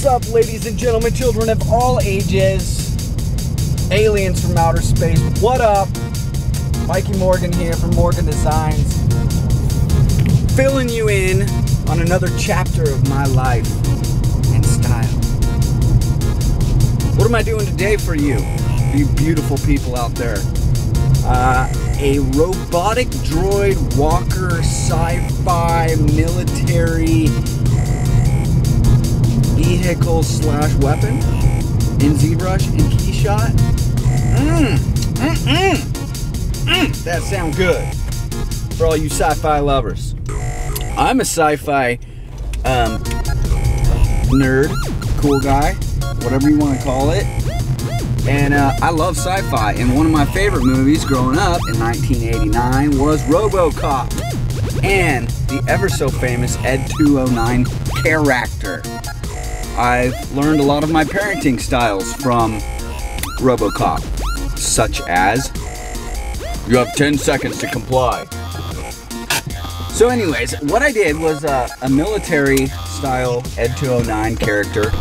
What's up, ladies and gentlemen, children of all ages, aliens from outer space? What up? Mikey Morgan here from Morgan Designs, filling you in on another chapter of my life and style. What am I doing today for you beautiful people out there? A robotic droid walker sci-fi military vehicle slash weapon in Zbrush and Keyshot. That sounds good for all you sci-fi lovers. I'm a sci-fi nerd, cool guy, whatever you want to call it. And I love sci-fi, and one of my favorite movies growing up in 1989 was RoboCop and the ever so famous Ed 209 character. I've learned a lot of my parenting styles from RoboCop, such as, you have 10 seconds to comply. So anyways, what I did was a military style Ed 209 character,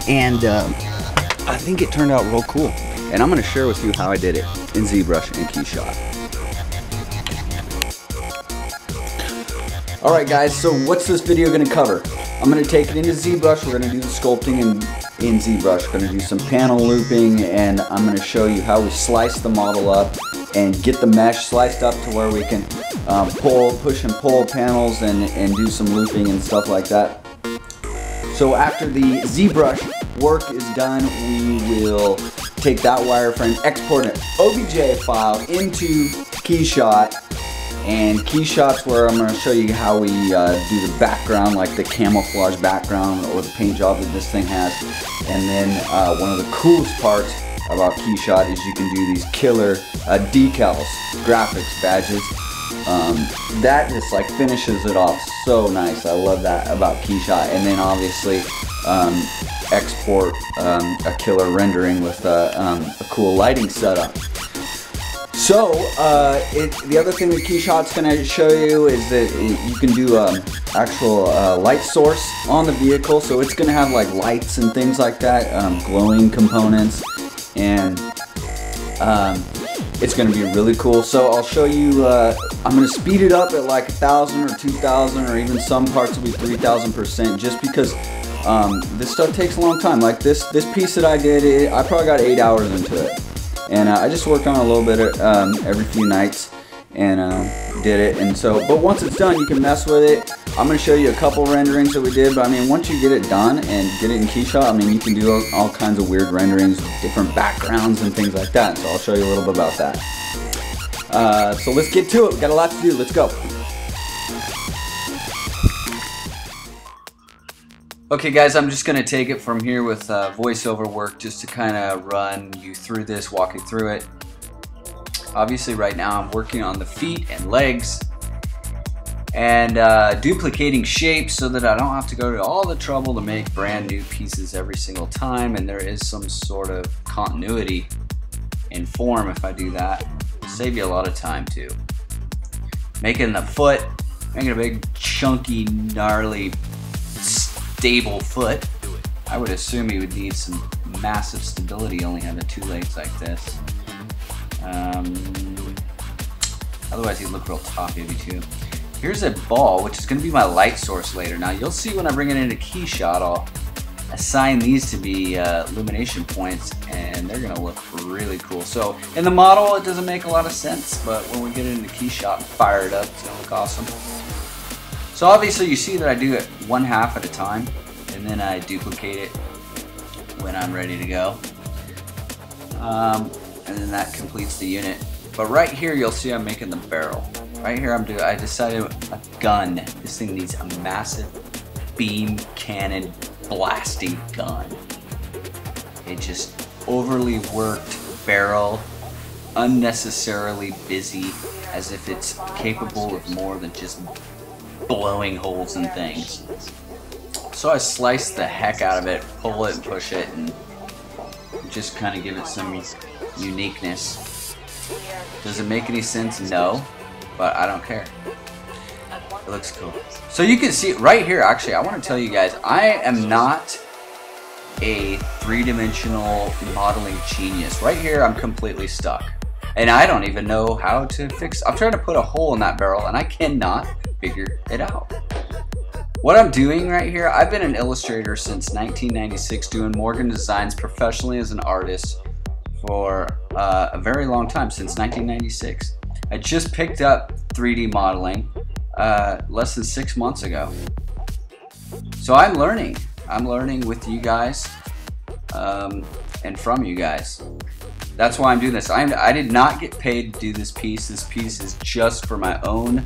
and I think it turned out real cool, and I'm going to share with you how I did it in Zbrush and Keyshot. Alright guys, so what's this video going to cover? I'm going to take it into Zbrush. We're going to do the sculpting in Zbrush. We're going to do some panel looping, and I'm going to show you how we slice the model up and get the mesh sliced up to where we can push and pull panels and do some looping and stuff like that. So after the Zbrush work is done, we will take that wireframe, export an OBJ file into Keyshot, and Keyshot's where I'm going to show you how we do the background, like the camouflage background or the paint job that this thing has. And then one of the coolest parts about Keyshot is you can do these killer decals, graphics badges. That just like finishes it off so nice. I love that about Keyshot. And then obviously export a killer rendering with a cool lighting setup. So the other thing that Keyshot's going to show you is that you can do actual light source on the vehicle. So it's going to have like lights and things like that, glowing components, and it's going to be really cool. So I'll show you, I'm going to speed it up at like 1,000 or 2,000, or even some parts will be 3,000%, just because this stuff takes a long time. Like this piece that I did, I probably got 8 hours into it. And I just worked on it a little bit every few nights and did it. And so, but once it's done, you can mess with it. I'm going to show you a couple renderings that we did, but I mean, once you get it done and get it in Keyshot, I mean, you can do all kinds of weird renderings with different backgrounds and things like that. So I'll show you a little bit about that. So let's get to it. We got a lot to do. Let's go. Okay guys, I'm just going to take it from here with voiceover work just to kind of run you through this, walk you through it. Obviously right now I'm working on the feet and legs and duplicating shapes so that I don't have to go to all the trouble to make brand new pieces every single time, and there is some sort of continuity in form if I do that. It'll save you a lot of time too. Making the foot, making a big chunky gnarly stable foot, I would assume he would need some massive stability only having two legs like this. Otherwise he'd look real top heavy too. Here's a ball, which is going to be my light source later. Now you'll see when I bring it into Keyshot, I'll assign these to be illumination points, and they're going to look really cool. So in the model it doesn't make a lot of sense, but when we get it into Keyshot and fire it up, it's going to look awesome. So obviously you see that I do it 1/2 at a time, and then I duplicate it when I'm ready to go. And then that completes the unit. But right here you'll see I'm making the barrel. Right here I decided a gun. This thing needs a massive beam cannon blasting gun. It just overly worked barrel, unnecessarily busy, as if it's capable of more than just blowing holes in things. So I slice the heck out of it, pull it and push it, and just kind of give it some uniqueness. Does it make any sense? No, but I don't care. It looks cool. So you can see right here, actually, I want to tell you guys, I am not a three-dimensional modeling genius. Right here, I'm completely stuck. And I don't even know how to fix. I'm trying to put a hole in that barrel and I cannot figure it out. What I'm doing right here, I've been an illustrator since 1996, doing morgandesigns professionally as an artist for a very long time, since 1996. I just picked up 3D modeling less than 6 months ago. So I'm learning with you guys and from you guys. That's why I'm doing this. I did not get paid to do this piece. This piece is just for my own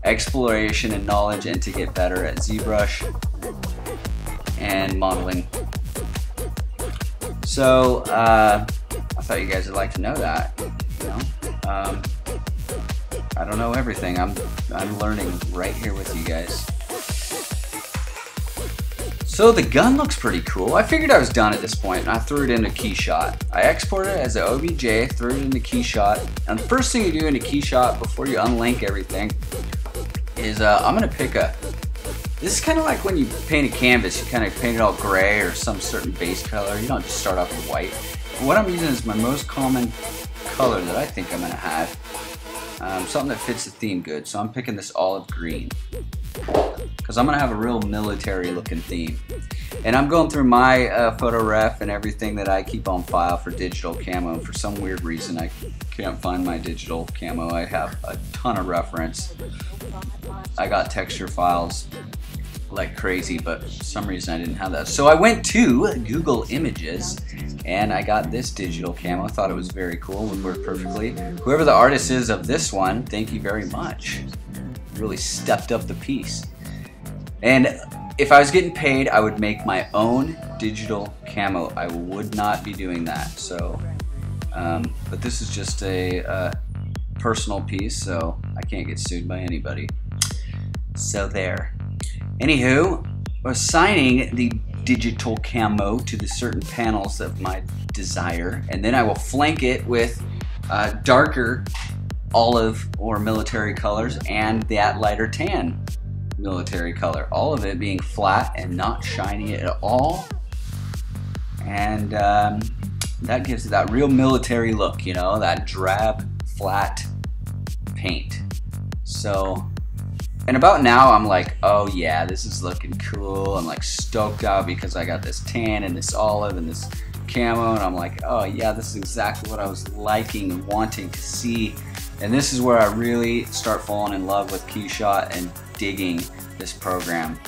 exploration and knowledge and to get better at ZBrush and modeling. So I thought you guys would like to know that. You know, I don't know everything. I'm learning right here with you guys. So the gun looks pretty cool. I figured I was done at this point and I threw it into Keyshot. I exported it as an OBJ, threw it into Keyshot. And the first thing you do into Keyshot before you unlink everything is I'm gonna pick this is kind of like when you paint a canvas, you kind of paint it all gray or some certain base color. You don't just start off with white. What I'm using is my most common color that I think I'm gonna have. Something that fits the theme good. So I'm picking this olive green, because I'm gonna have a real military looking theme. And I'm going through my photo ref and everything that I keep on file for digital camo, and for some weird reason I can't find my digital camo. I have a ton of reference. I got texture files like crazy, but for some reason I didn't have that. So I went to Google Images and I got this digital camo. I thought it was very cool, would work perfectly. Whoever the artist is of this one, thank you very much. Really stepped up the piece. And if I was getting paid, I would make my own digital camo. I would not be doing that. So, but this is just a personal piece, so I can't get sued by anybody. So there. Anywho, assigning the digital camo to the certain panels of my desire, and then I will flank it with darker olive or military colors and that lighter tan military color, all of it being flat and not shiny at all, and that gives it that real military look, you know, that drab flat paint. So, and about now I'm like, oh yeah, this is looking cool. I'm like stoked out because I got this tan and this olive and this camo, and I'm like, oh yeah, this is exactly what I was liking and wanting to see. And this is where I really start falling in love with Keyshot and digging this program.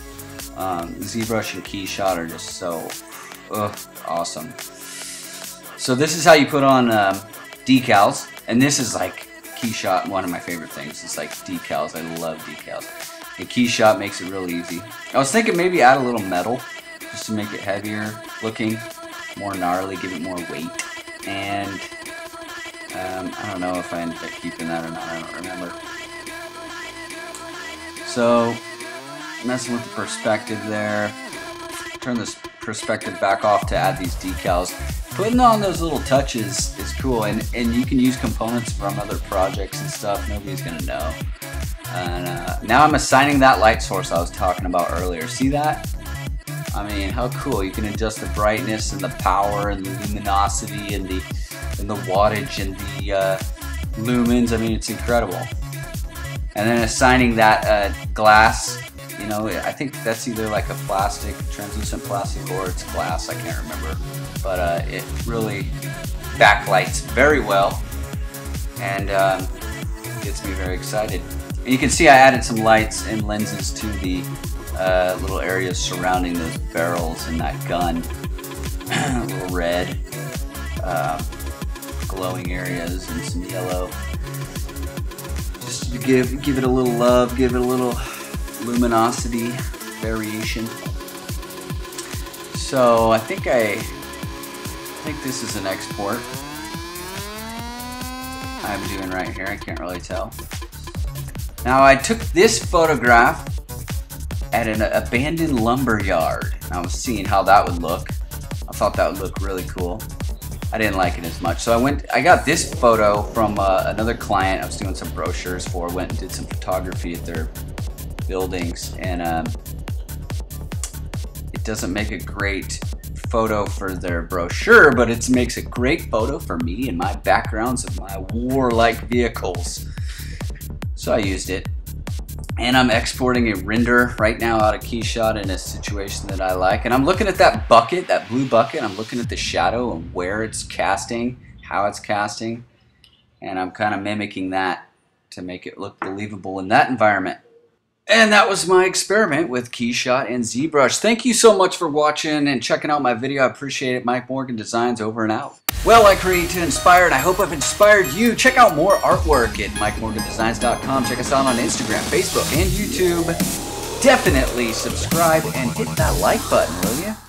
ZBrush and Keyshot are just so awesome. So this is how you put on decals, and this is like Keyshot, one of my favorite things. It's like decals. I love decals. And Keyshot makes it real easy. I was thinking maybe add a little metal just to make it heavier looking, more gnarly, give it more weight. And I don't know if I ended up keeping that or not. I don't remember. So messing with the perspective there. Turn this perspective back off to add these decals. Putting on those little touches is cool, and you can use components from other projects and stuff. Nobody's gonna know. And now I'm assigning that light source I was talking about earlier. See that? I mean, how cool! You can adjust the brightness and the power and the luminosity and the wattage and the lumens. I mean, it's incredible. And then assigning that glass. You know, I think that's either like a plastic, translucent plastic, or it's glass. I can't remember. But it really backlights very well, and gets me very excited. And you can see I added some lights and lenses to the little areas surrounding those barrels and that gun. A little red, glowing areas, and some yellow. Just to give it a little love, give it a little luminosity variation. So I think this is an export I'm doing right here. I can't really tell. Now I took this photograph at an abandoned lumber yard. I was seeing how that would look. I thought that would look really cool. I didn't like it as much, so I got this photo from another client I was doing some brochures for. Went and did some photography at their buildings, and it doesn't make a great photo for their brochure, but it makes a great photo for me and my backgrounds of my warlike vehicles. So I used it. And I'm exporting a render right now out of Keyshot in a situation that I like. And I'm looking at that bucket, that blue bucket. I'm looking at the shadow and where it's casting, how it's casting. And I'm kind of mimicking that to make it look believable in that environment. And that was my experiment with Keyshot and ZBrush. Thank you so much for watching and checking out my video. I appreciate it. Mike Morgan Designs, over and out. Well, I create to inspire, and I hope I've inspired you. Check out more artwork at MikeMorganDesigns.com. Check us out on Instagram, Facebook, and YouTube. Definitely subscribe and hit that like button, will you?